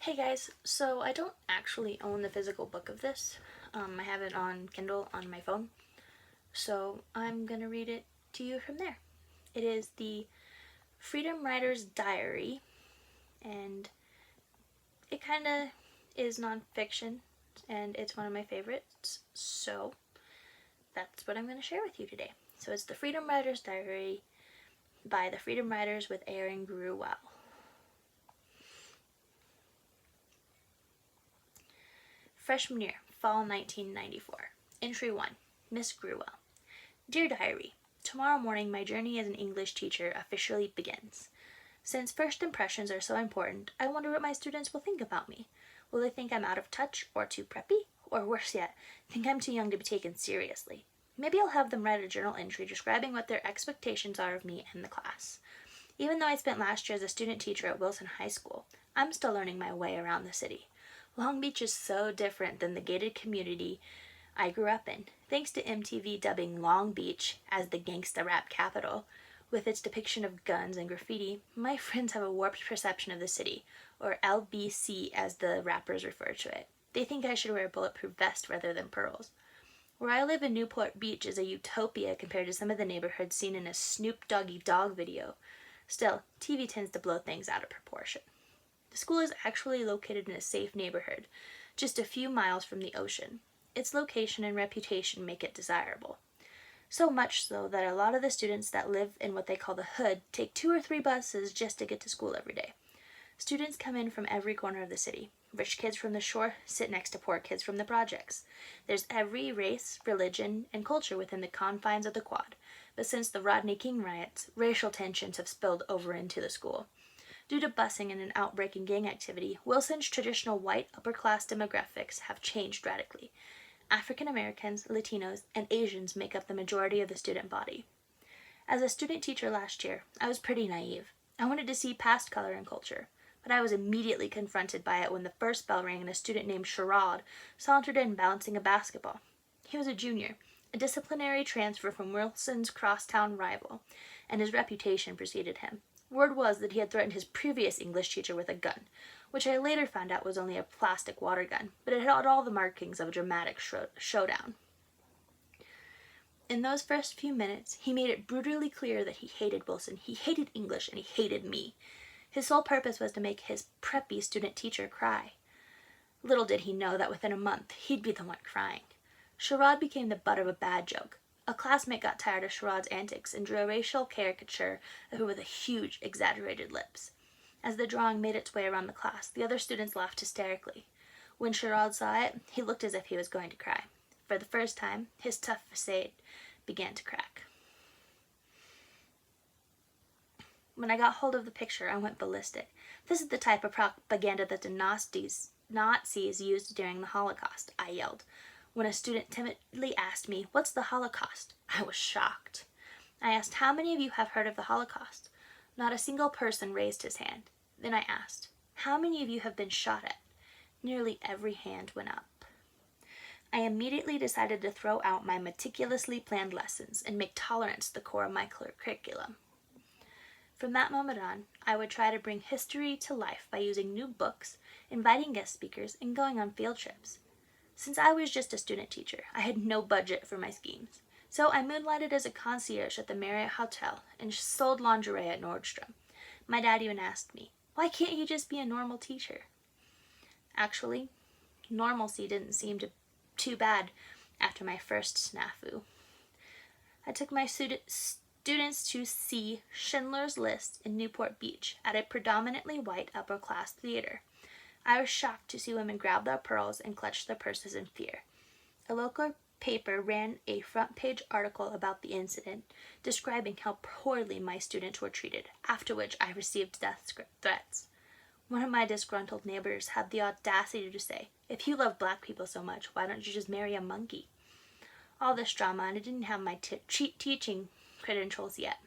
Hey guys, so I don't actually own the physical book of this. I have it on Kindle on my phone, so I'm gonna read it to you from there. It is the Freedom Writer's Diary, and it kind of is nonfiction, and it's one of my favorites, so that's what I'm gonna share with you today. So it's the Freedom Writer's Diary by the Freedom Writers with Erin Gruwell. Freshman year, fall 1994. Entry 1. Miss Gruwell. Dear Diary, tomorrow morning my journey as an English teacher officially begins. Since first impressions are so important, I wonder what my students will think about me. Will they think I'm out of touch or too preppy? Or worse yet, think I'm too young to be taken seriously? Maybe I'll have them write a journal entry describing what their expectations are of me and the class. Even though I spent last year as a student teacher at Wilson High School, I'm still learning my way around the city. Long Beach is so different than the gated community I grew up in, thanks to MTV dubbing Long Beach as the gangsta rap capital. With its depiction of guns and graffiti, my friends have a warped perception of the city, or LBC as the rappers refer to it. They think I should wear a bulletproof vest rather than pearls. Where I live in Newport Beach is a utopia compared to some of the neighborhoods seen in a Snoop Doggy Dogg video. Still, TV tends to blow things out of proportion. The school is actually located in a safe neighborhood, just a few miles from the ocean. Its location and reputation make it desirable. So much so that a lot of the students that live in what they call the hood take 2 or 3 buses just to get to school every day. Students come in from every corner of the city. Rich kids from the shore sit next to poor kids from the projects. There's every race, religion, and culture within the confines of the quad. But since the Rodney King riots, racial tensions have spilled over into the school. Due to busing and an outbreak in gang activity, Wilson's traditional white upper-class demographics have changed radically. African Americans, Latinos, and Asians make up the majority of the student body. As a student teacher last year, I was pretty naive. I wanted to see past color and culture, but I was immediately confronted by it when the first bell rang and a student named Sherrod sauntered in bouncing a basketball. He was a junior, a disciplinary transfer from Wilson's crosstown rival, and his reputation preceded him. Word was that he had threatened his previous English teacher with a gun, which I later found out was only a plastic water gun, but it had all the markings of a dramatic showdown. In those first few minutes, he made it brutally clear that he hated Wilson, he hated English, and he hated me. His sole purpose was to make his preppy student teacher cry. Little did he know that within a month, he'd be the one crying. Sherrod became the butt of a bad joke. A classmate got tired of Sherrod's antics and drew a racial caricature of him with huge, exaggerated lips. As the drawing made its way around the class, the other students laughed hysterically. When Sherrod saw it, he looked as if he was going to cry. For the first time, his tough facade began to crack. When I got hold of the picture, I went ballistic. This is the type of propaganda that the Nazis used during the Holocaust, I yelled. When a student timidly asked me, "What's the Holocaust?" I was shocked. I asked, "How many of you have heard of the Holocaust?" Not a single person raised his hand. Then I asked, "How many of you have been shot at?" Nearly every hand went up. I immediately decided to throw out my meticulously planned lessons and make tolerance the core of my curriculum. From that moment on, I would try to bring history to life by using new books, inviting guest speakers, and going on field trips. Since I was just a student teacher, I had no budget for my schemes. So I moonlighted as a concierge at the Marriott Hotel and sold lingerie at Nordstrom. My dad even asked me, "Why can't you just be a normal teacher?" Actually, normalcy didn't seem too bad after my first snafu. I took my students to see Schindler's List in Newport Beach at a predominantly white upper-class theater. I was shocked to see women grab their pearls and clutch their purses in fear. A local paper ran a front-page article about the incident, describing how poorly my students were treated, after which I received death threats. One of my disgruntled neighbors had the audacity to say, "If you love black people so much, why don't you just marry a monkey?" All this drama, and I didn't have my teaching credentials yet.